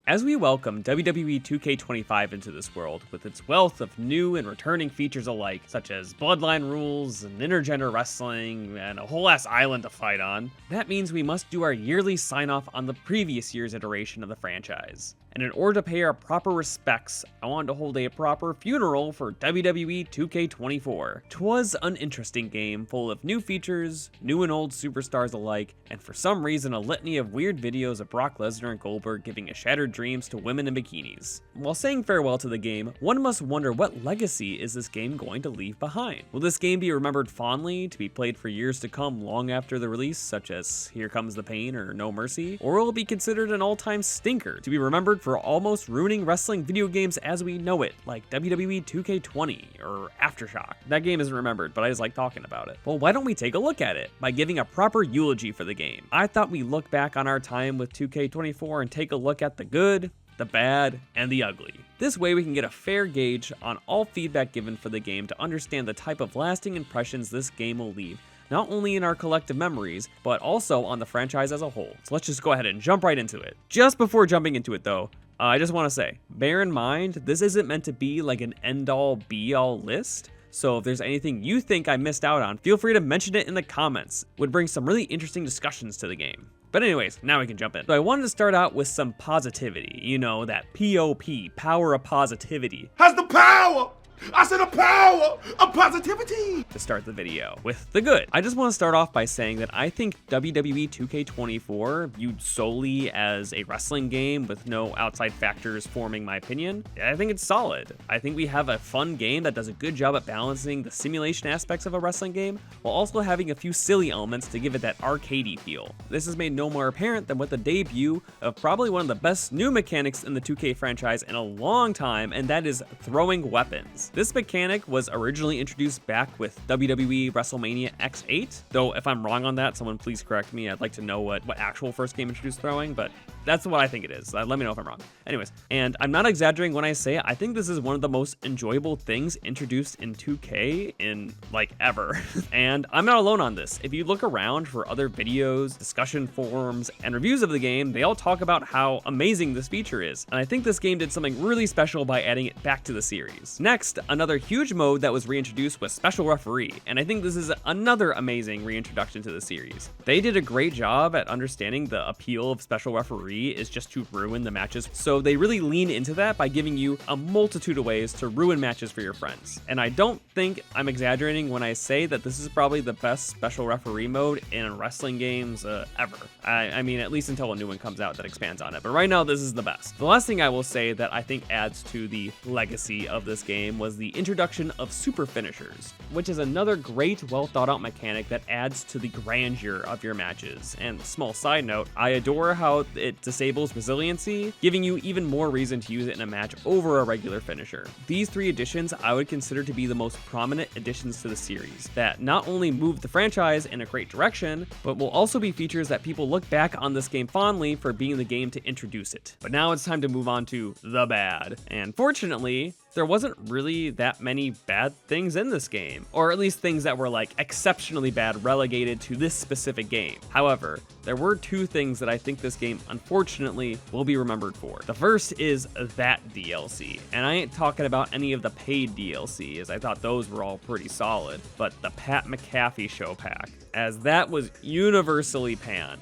As we welcome WWE 2K25 into this world, with its wealth of new and returning features alike, such as bloodline rules and intergender wrestling and a whole ass island to fight on, that means we must do our yearly sign-off on the previous year's iteration of the franchise. And in order to pay our proper respects, I wanted to hold a proper funeral for WWE 2K24. 'Twas an interesting game, full of new features, new and old superstars alike, and for some reason a litany of weird videos of Brock Lesnar and Goldberg giving a shattered dreams to women in bikinis. While saying farewell to the game, one must wonder what legacy is this game going to leave behind? Will this game be remembered fondly, to be played for years to come long after the release, such as Here Comes the Pain or No Mercy? Or will it be considered an all-time stinker, to be remembered for almost ruining wrestling video games as we know it, like WWE 2K20 or Aftershock? That game isn't remembered, but I just like talking about it. Well, why don't we take a look at it by giving a proper eulogy for the game? I thought we'd look back on our time with 2K24 and take a look at the good, the bad, and the ugly. This way we can get a fair gauge on all feedback given for the game to understand the type of lasting impressions this game will leave, not only in our collective memories, but also on the franchise as a whole. So let's just go ahead and jump right into it. Just before jumping into it though, I just want to say, bear in mind, this isn't meant to be like an end-all be-all list. So if there's anything you think I missed out on, feel free to mention it in the comments. It would bring some really interesting discussions to the game. But anyways, now we can jump in. So I wanted to start out with some positivity. You know, that POP, power of positivity. Has the power! I said the power of positivity! To start the video with the good. I just want to start off by saying that I think WWE 2K24, viewed solely as a wrestling game with no outside factors forming my opinion, I think it's solid. I think we have a fun game that does a good job at balancing the simulation aspects of a wrestling game, while also having a few silly elements to give it that arcadey feel. This is made no more apparent than with the debut of probably one of the best new mechanics in the 2K franchise in a long time, and that is throwing weapons. This mechanic was originally introduced back with WWE WrestleMania X8, though if I'm wrong on that, someone please correct me. I'd like to know what actual first game introduced throwing, but that's what I think it is. Let me know if I'm wrong. Anyways, and I'm not exaggerating when I say I think this is one of the most enjoyable things introduced in 2K in like ever. And I'm not alone on this. If you look around for other videos, discussion forums, and reviews of the game, they all talk about how amazing this feature is. And I think this game did something really special by adding it back to the series. Next, another huge mode that was reintroduced was Special Referee, and I think this is another amazing reintroduction to the series. They did a great job at understanding the appeal of Special Referee is just to ruin the matches, so they really lean into that by giving you a multitude of ways to ruin matches for your friends. And I don't think I'm exaggerating when I say that this is probably the best Special Referee mode in wrestling games ever. I mean, at least until a new one comes out that expands on it, but right now this is the best. The last thing I will say that I think adds to the legacy of this game was the introduction of super finishers, which is another great, well thought out mechanic that adds to the grandeur of your matches. And small side note, I adore how it disables resiliency, giving you even more reason to use it in a match over a regular finisher. These three additions I would consider to be the most prominent additions to the series, that not only move the franchise in a great direction, but will also be features that people look back on this game fondly for being the game to introduce it. But now it's time to move on to the bad. And fortunately, there wasn't really that many bad things in this game, or at least things that were like exceptionally bad relegated to this specific game. However, there were two things that I think this game unfortunately will be remembered for. The first is that DLC, and I ain't talking about any of the paid DLC, as I thought those were all pretty solid, but the Pat McAfee show pack, as that was universally panned.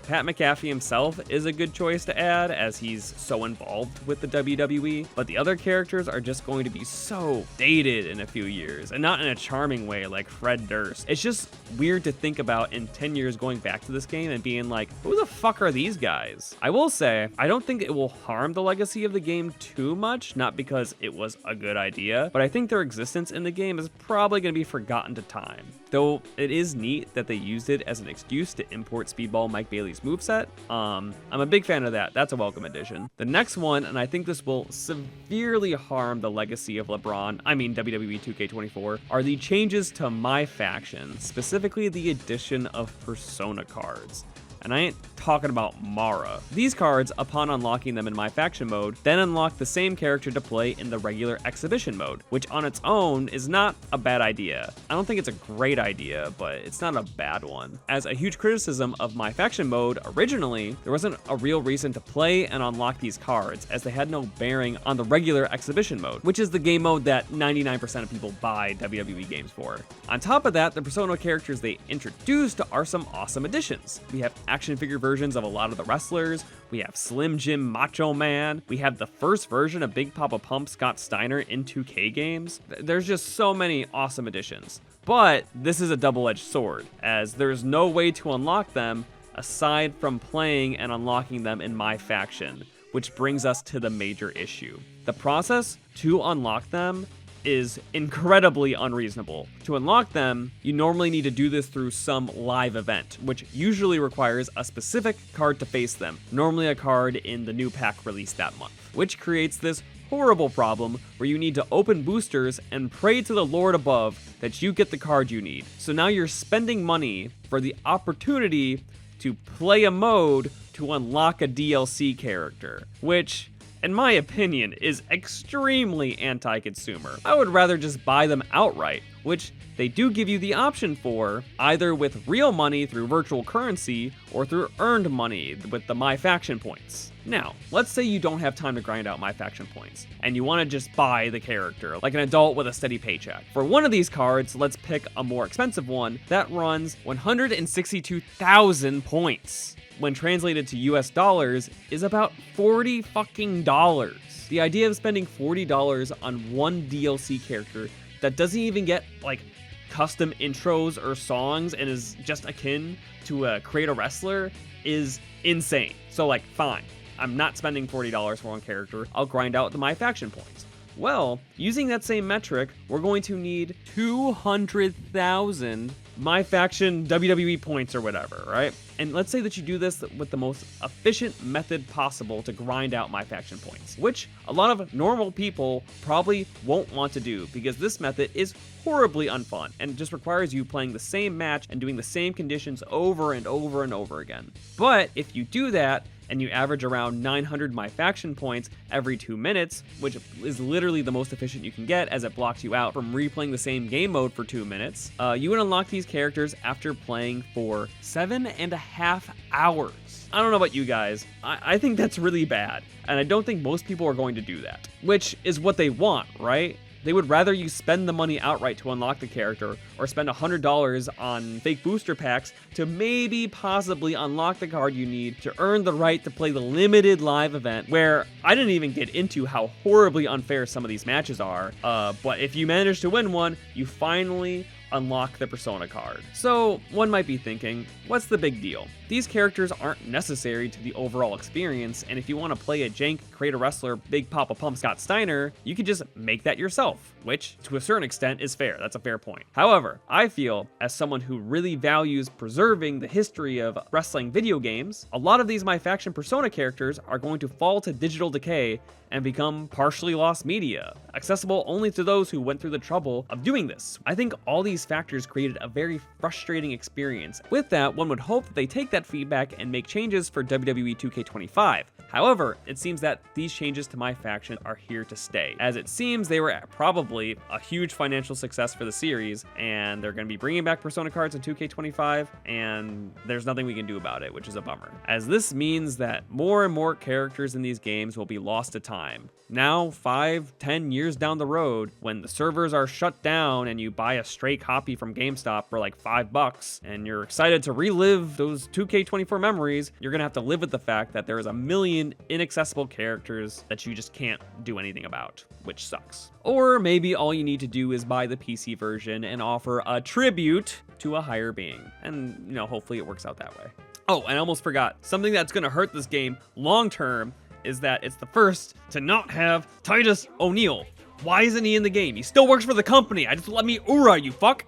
Pat McAfee himself is a good choice to add, as he's so involved with the WWE, but the other characters are just going to be so dated in a few years, and not in a charming way like Fred Durst. It's just weird to think about in 10 years going back to this game and being like, who the fuck are these guys? I will say, I don't think it will harm the legacy of the game too much, not because it was a good idea, but I think their existence in the game is probably going to be forgotten to time. Though it is neat that they used it as an excuse to import Speedball Mike Bailey's moveset. I'm a big fan of that. That's a welcome addition. The next one, and I think this will severely harm the legacy of WWE 2K24, are the changes to my faction, specifically the addition of persona cards. and I ain't talking about Mara. These cards, upon unlocking them in My Faction mode, then unlock the same character to play in the regular exhibition mode, which on its own is not a bad idea. I don't think it's a great idea, but it's not a bad one. As a huge criticism of My Faction mode, originally, there wasn't a real reason to play and unlock these cards, as they had no bearing on the regular exhibition mode, which is the game mode that 99% of people buy WWE games for. On top of that, the Persona characters they introduced are some awesome additions. We have action figure versions of a lot of the wrestlers, we have Slim Jim Macho Man, we have the first version of Big Papa Pump Scott Steiner in 2K games. There's just so many awesome additions. But this is a double-edged sword, as there's no way to unlock them aside from playing and unlocking them in My Faction, which brings us to the major issue. The process to unlock them is incredibly unreasonable. To unlock them, you normally need to do this through some live event, which usually requires a specific card to face them, normally a card in the new pack released that month, which creates this horrible problem where you need to open boosters and pray to the Lord above that you get the card you need. So now you're spending money for the opportunity to play a mode to unlock a DLC character, which, in my opinion, is extremely anti-consumer. I would rather just buy them outright, which they do give you the option for, either with real money through virtual currency or through earned money with the My Faction points. Now, let's say you don't have time to grind out My Faction points, and you want to just buy the character, like an adult with a steady paycheck. For one of these cards, let's pick a more expensive one that runs 162,000 points. When translated to US dollars, is about $40 fucking dollars. The idea of spending $40 on one DLC character that doesn't even get like custom intros or songs and is just akin to Create a Wrestler is insane. So like, fine, I'm not spending $40 for one character, I'll grind out the My Faction points. Well, using that same metric, we're going to need 200,000 My Faction WWE points or whatever, right? And let's say that you do this with the most efficient method possible to grind out My Faction points, which a lot of normal people probably won't want to do because this method is horribly unfun and just requires you playing the same match and doing the same conditions over and over and over again. But if you do that, and you average around 900 My Faction points every 2 minutes, which is literally the most efficient you can get as it blocks you out from replaying the same game mode for 2 minutes, you would unlock these characters after playing for 7.5 hours. I don't know about you guys, I think that's really bad, and I don't think most people are going to do that, which is what they want, right? They would rather you spend the money outright to unlock the character, or spend $100 on fake booster packs to maybe possibly unlock the card you need to earn the right to play the limited live event, where I didn't even get into how horribly unfair some of these matches are, but if you manage to win one, you finally unlock the Persona card. So one might be thinking, what's the big deal? These characters aren't necessary to the overall experience, and if you want to play a jank Create a Wrestler Big Papa Pump Scott Steiner, you could just make that yourself, which to a certain extent is fair. That's a fair point. However, I feel, as someone who really values preserving the history of wrestling video games, a lot of these My Faction Persona characters are going to fall to digital decay and become partially lost media, accessible only to those who went through the trouble of doing this. I think all these factors created a very frustrating experience. With that, one would hope that they take that feedback and make changes for WWE 2K25. However, it seems that these changes to My Faction are here to stay, as it seems they were probably a huge financial success for the series, and they're going to be bringing back Persona cards in 2K25, and there's nothing we can do about it, which is a bummer, as this means that more and more characters in these games will be lost to time. Now, 5-10 years down the road, when the servers are shut down and you buy a stray copy from GameStop for like $5, and you're excited to relive those 2K24 memories, you're gonna have to live with the fact that there is a million inaccessible characters that you just can't do anything about, which sucks. Or maybe all you need to do is buy the PC version and offer a tribute to a higher being, and hopefully it works out that way. Oh, and I almost forgot, something that's gonna hurt this game long term is that it's the first to not have Titus O'Neil. Why isn't he in the game? He still works for the company. I just let me you fuck.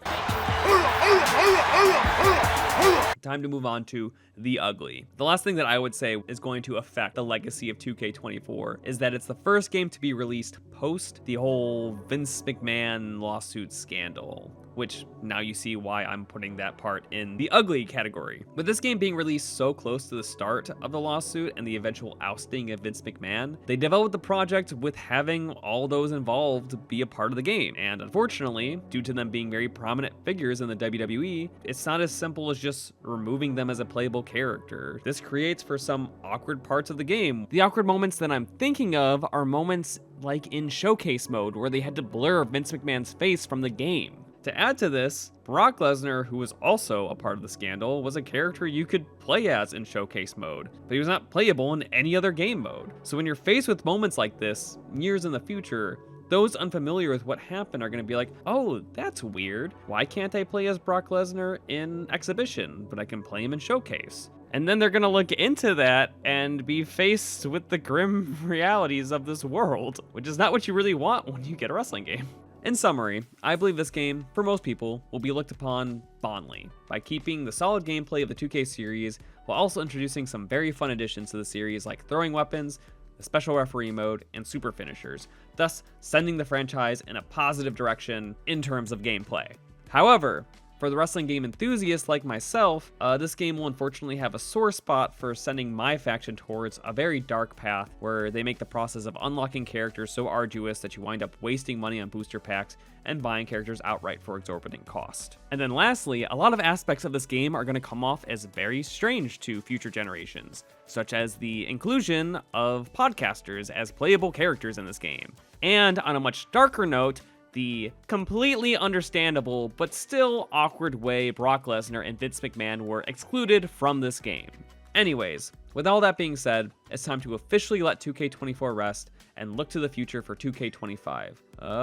Time to move on to the ugly. The last thing that I would say is going to affect the legacy of 2K24 is that it's the first game to be released post the whole Vince McMahon lawsuit scandal. which now you see why I'm putting that part in the ugly category. With this game being released so close to the start of the lawsuit and the eventual ousting of Vince McMahon, they developed the project with having all those involved be a part of the game. And unfortunately, due to them being very prominent figures in the WWE, it's not as simple as just removing them as a playable character. This creates for some awkward parts of the game. The awkward moments that I'm thinking of are moments like in showcase mode, where they had to blur Vince McMahon's face from the game. To add to this, Brock Lesnar, who was also a part of the scandal, was a character you could play as in showcase mode, but he was not playable in any other game mode. So when you're faced with moments like this, years in the future, those unfamiliar with what happened are going to be like, oh, that's weird. Why can't I play as Brock Lesnar in Exhibition, but I can play him in Showcase? And then they're going to look into that and be faced with the grim realities of this world, which is not what you really want when you get a wrestling game. In summary, I believe this game, for most people, will be looked upon fondly by keeping the solid gameplay of the 2K series while also introducing some very fun additions to the series like throwing weapons, the special referee mode, and super finishers, thus sending the franchise in a positive direction in terms of gameplay. However, for the wrestling game enthusiasts like myself, this game will unfortunately have a sore spot for sending my faction towards a very dark path where they make the process of unlocking characters so arduous that you wind up wasting money on booster packs and buying characters outright for exorbitant cost. And then lastly, a lot of aspects of this game are going to come off as very strange to future generations, such as the inclusion of podcasters as playable characters in this game. And on a much darker note, the completely understandable but still awkward way Brock Lesnar and Vince McMahon were excluded from this game. Anyways, with all that being said, it's time to officially let 2K24 rest and look to the future for 2K25.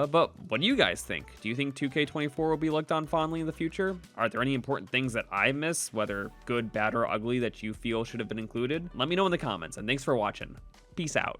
But what do you guys think? Do you think 2K24 will be looked on fondly in the future? Are there any important things that I miss, whether good, bad, or ugly, that you feel should have been included? Let me know in the comments, and thanks for watching. Peace out.